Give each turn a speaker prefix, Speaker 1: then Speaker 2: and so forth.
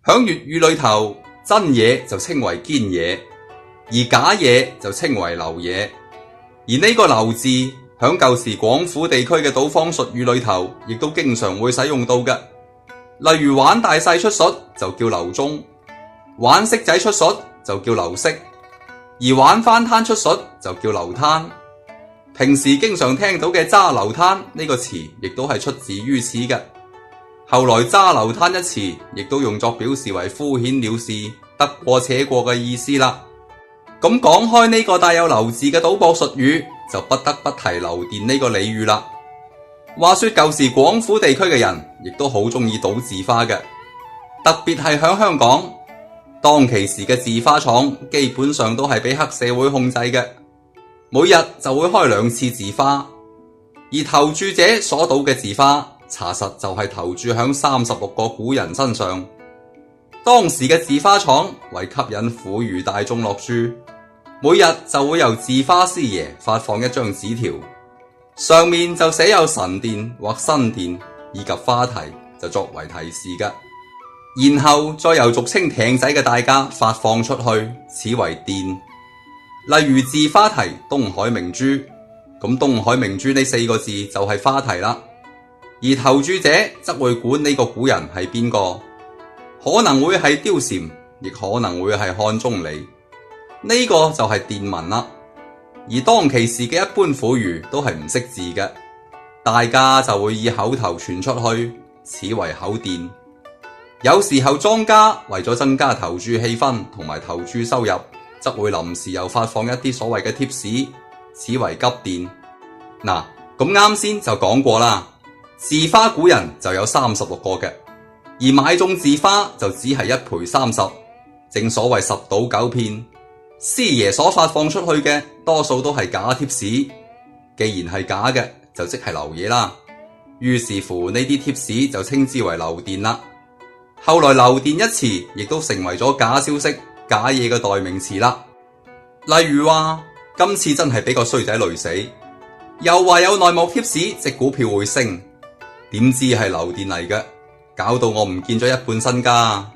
Speaker 1: 響粵語裏頭，真嘢就稱為堅嘢，而假嘢就稱為流嘢。而呢個流字響舊時廣府地區嘅賭坊術語裏頭，亦都經常會使用到嘅。例如玩大細出術就叫流中，玩骰仔出術就叫流骰，而玩翻攤出術就叫流攤。平時經常聽到嘅揸流攤呢個詞，亦都係出自於此嘅。後來揸流攤一詞，亦都用作表示為敷衍了事、得過且過嘅意思啦。咁講開呢個帶有流字嘅賭博術語，就不得不提流電呢個俚語啦。話說舊時廣府地區嘅人，亦都好中意賭字花嘅，特別係響香港，當其時嘅字花廠基本上都係俾黑社會控制嘅，每日就會開2次字花，而投注者所賭嘅字花，查實就係投注響36個古人身上。當時嘅字花廠為吸引婦孺大眾落注，每日就會由字花師爺發放一張紙條，上面就寫有神殿或新殿以及花題，就作為提示嘅。然後再由俗稱艇仔嘅大家發放出去，此為殿。例如字花題東海明珠，咁東海明珠呢4個字就係花題啦。而投注者則會管呢個古人係邊個，可能會係貂蟬，亦可能會係漢鐘離，呢個就係殿文啦。而當其時嘅一般婦孺都係唔識字嘅，大家就會以口頭傳出去，此為口殿。有時候莊家為咗增加投注氣氛同埋投注收入，則會臨時又發放一啲所謂嘅貼士，此為急殿。嗱，咁啱先就講過啦，字花古人就有36個嘅，而買中字花就只係1賠30，正所謂10賭9騙。師爺所發放出去嘅多數都係假貼士，既然係假嘅，就即係流嘢啦。於是乎呢啲貼士就稱之為流電啦。後來流電一詞亦都成為咗假消息、假嘢嘅代名詞啦。例如話今次真係俾個衰仔累死，又話有內幕貼士，隻股票會升，點知係流電嚟嘅，搞到我唔見咗1半身家。